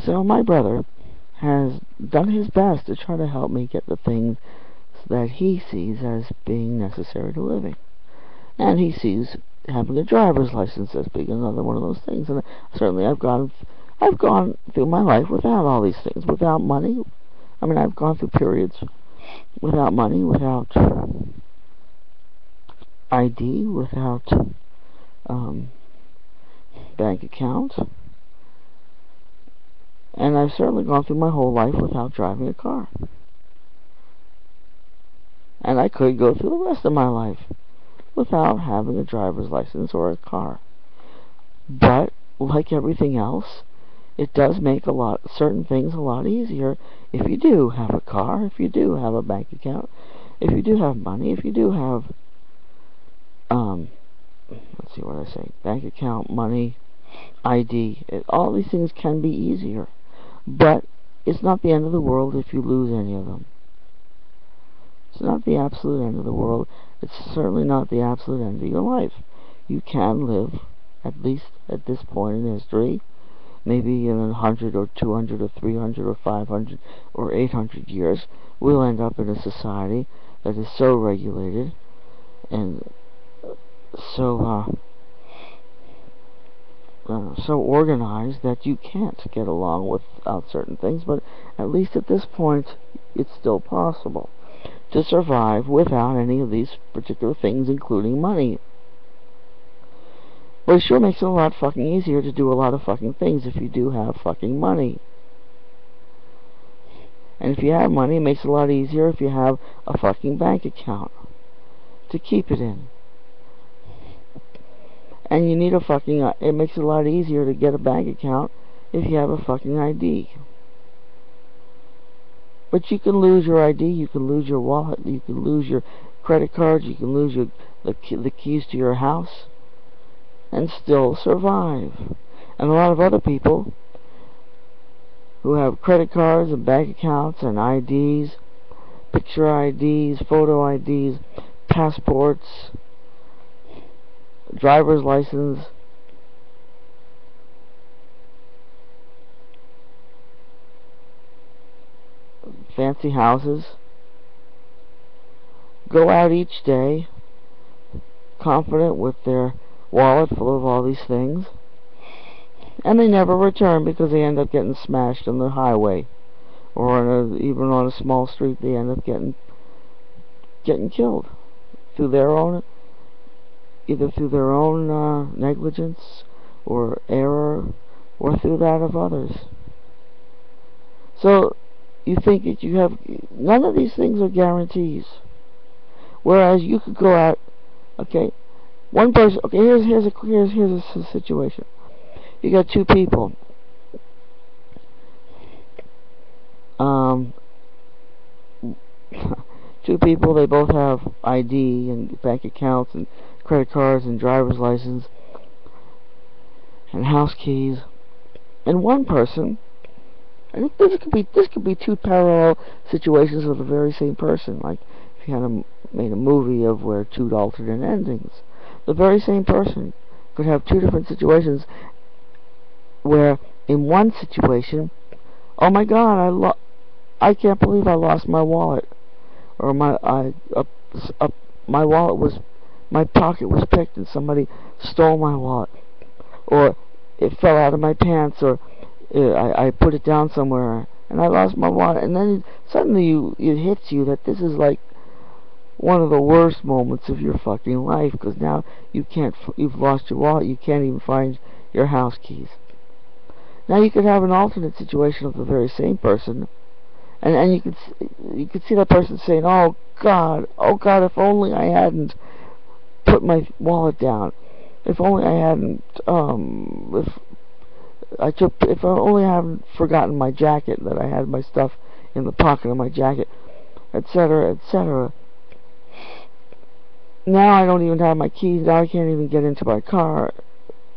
So my brother has done his best to try to help me get the things that he sees as being necessary to living. And he sees having a driver's license as being another one of those things. And certainly I've gone through my life without all these things, without money. I mean, I've gone through periods without money, without ID, without bank account. And I've certainly gone through my whole life without driving a car. And I could go through the rest of my life without having a driver's license or a car. But, like everything else, it does make certain things a lot easier if you do have a car, if you do have a bank account, if you do have money, if you do have, let's see what I say, bank account, money, ID. All these things can be easier. But it's not the end of the world if you lose any of them. It's not the absolute end of the world. It's certainly not the absolute end of your life. You can live, at least at this point in history, maybe in 100 or 200 or 300 or 500 or 800 years, we'll end up in a society that is so regulated and so organized that you can't get along without certain things. But at least at this point, it's still possible to survive without any of these particular things, including money. But it sure makes it a lot fucking easier to do a lot of fucking things if you do have fucking money. And if you have money, it makes it a lot easier if you have a fucking bank account to keep it in. And you need a fucking, it makes it a lot easier to get a bank account if you have a fucking ID. But you can lose your ID, you can lose your wallet, you can lose your credit cards, you can lose the keys to your house, and still survive. And a lot of other people who have credit cards and bank accounts and IDs, picture IDs, photo IDs, passports, driver's license, fancy houses, go out each day confident with their wallet full of all these things, and they never return because they end up getting smashed on the highway, or even on a small street. They end up getting killed through their own, either through their own negligence or error, or through that of others. So you think that you have, none of these things are guarantees. Whereas you could go out, okay, one person, okay, here's a situation. You got two people. Two people, they both have ID and bank accounts and credit cards and driver's license and house keys. And one person, and this could be two parallel situations of the very same person. Like if you had made a movie of where two alternate endings, the very same person could have two different situations where in one situation, oh my God, I can't believe I lost my wallet, or my wallet was, my pocket was picked and somebody stole my wallet, or it fell out of my pants, or I put it down somewhere and I lost my wallet. And then suddenly it hits you that this is like one of the worst moments of your fucking life, because now you've lost your wallet, you can't even find your house keys. Now you could have an alternate situation of the very same person, and you could see that person saying, oh God, if only I hadn't put my wallet down, if only I hadn't if only I haven't forgotten my jacket, that I had my stuff in the pocket of my jacket, etc., etc. Now I don't even have my keys. Now I can't even get into my car.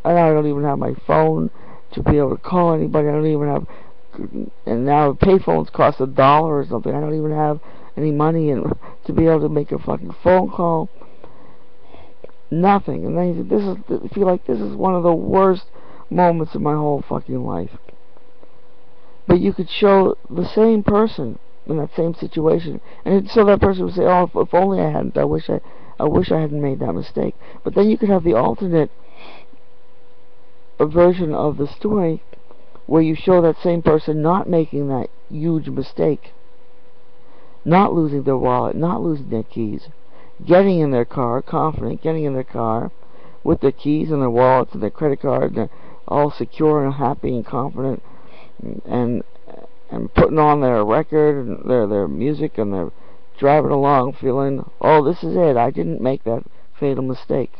And now I don't even have my phone to be able to call anybody. I don't even have, and now payphones cost $1 or something. I don't even have any money to be able to make a fucking phone call. Nothing. And then I feel like this is one of the worst moments of my whole fucking life. But you could show the same person in that same situation, and so that person would say, "Oh, if only I hadn't. I wish I hadn't made that mistake." But then you could have the alternate version of the story, where you show that same person not making that huge mistake, not losing their wallet, not losing their keys, getting in their car, confident, getting in their car with their keys and their wallets and their credit card, and they're all secure and happy and confident, and putting on their record and their music, and they're driving along feeling, "Oh, this is it. I didn't make that fatal mistake."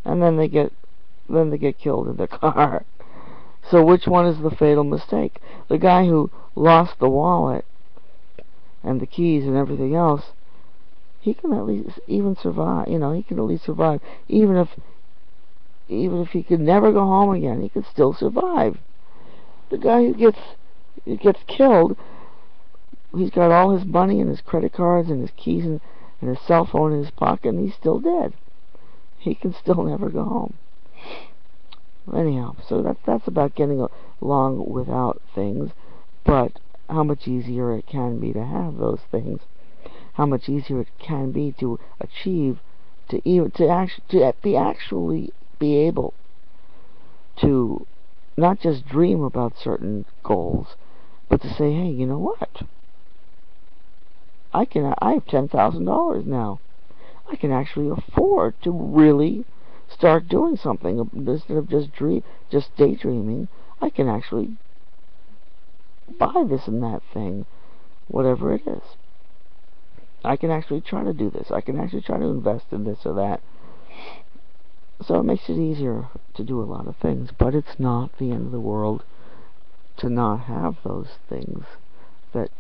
And then they get killed in their car. So which one is the fatal mistake? The guy who lost the wallet and the keys and everything else, he can at least even survive. You know, he can at least survive. Even if he could never go home again, he could still survive. The guy who gets killed, he's got all his money and his credit cards and his keys and his cell phone in his pocket, and he's still dead. He can still never go home. Anyhow, so that's about getting along without things, but how much easier it can be to have those things, how much easier it can be to achieve, to actually be able to not just dream about certain goals, but to say, "Hey, you know what? I have $10,000 now. I can actually afford to really start doing something instead of just daydreaming. I can actually buy this and that thing, whatever it is. I can actually try to do this. I can actually try to invest in this or that." So it makes it easier to do a lot of things, but it's not the end of the world to not have those things that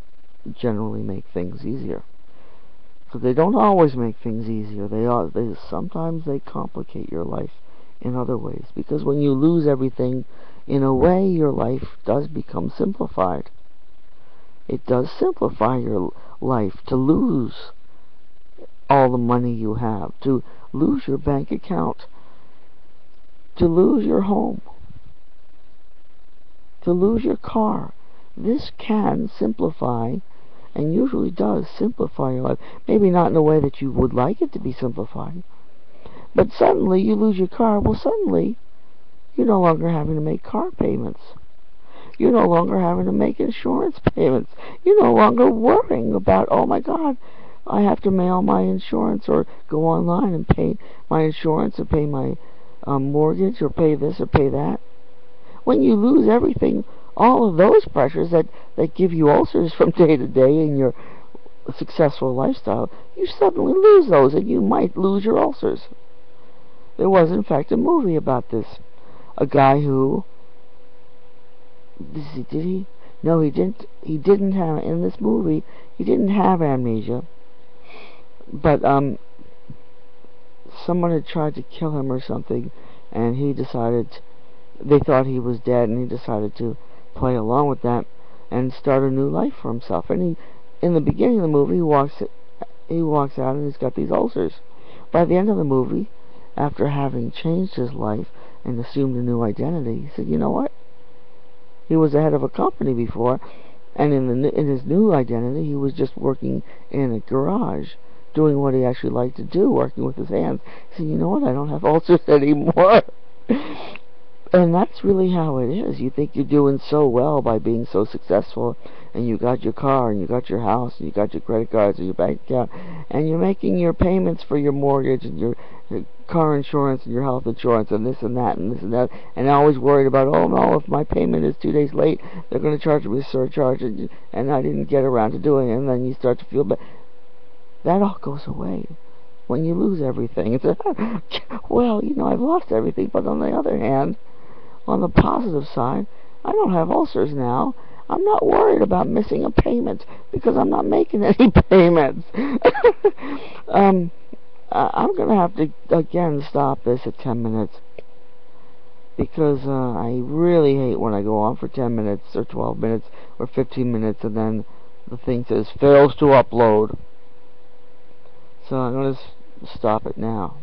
generally make things easier. So they don't always make things easier. Sometimes they complicate your life in other ways, because when you lose everything, in a way, your life does become simplified. It does simplify your life to lose all the money you have, to lose your bank account, to lose your home, to lose your car. This can simplify, and usually does simplify your life. Maybe not in a way that you would like it to be simplified, but suddenly you lose your car. Well, suddenly you're no longer having to make car payments. You're no longer having to make insurance payments. You're no longer worrying about, "Oh my God, I have to mail my insurance or go online and pay my insurance or pay my mortgage or pay this or pay that." When you lose everything, all of those pressures that give you ulcers from day to day in your successful lifestyle, you suddenly lose those, and you might lose your ulcers. There was, in fact, a movie about this. A guy who... Did he? No, he didn't. He didn't have... In this movie, he didn't have amnesia. But, someone had tried to kill him or something, and he decided... They thought he was dead, and he decided to play along with that and start a new life for himself. And in the beginning of the movie, he walks out and he's got these ulcers. By the end of the movie, after having changed his life and assumed a new identity, he said, "You know what? He was the head of a company before, and in his new identity, he was just working in a garage, doing what he actually liked to do, working with his hands." He said, "You know what? I don't have ulcers anymore." And that's really how it is. You think you're doing so well by being so successful, and you got your car, and you got your house, and you got your credit cards, and your bank account, and you're making your payments for your mortgage, and your car insurance, and your health insurance, and this and that, and this and that, and always worried about, "Oh no, if my payment is 2 days late, they're going to charge me a surcharge, and I didn't get around to doing it," and then you start to feel bad. That all goes away when you lose everything. It's well, you know, I've lost everything, but on the other hand, on the positive side, I don't have ulcers now. I'm not worried about missing a payment because I'm not making any payments. I'm going to have to, again, stop this at 10 minutes because I really hate when I go on for 10 minutes or 12 minutes or 15 minutes and then the thing says, "fails to upload." So I'm going to stop it now.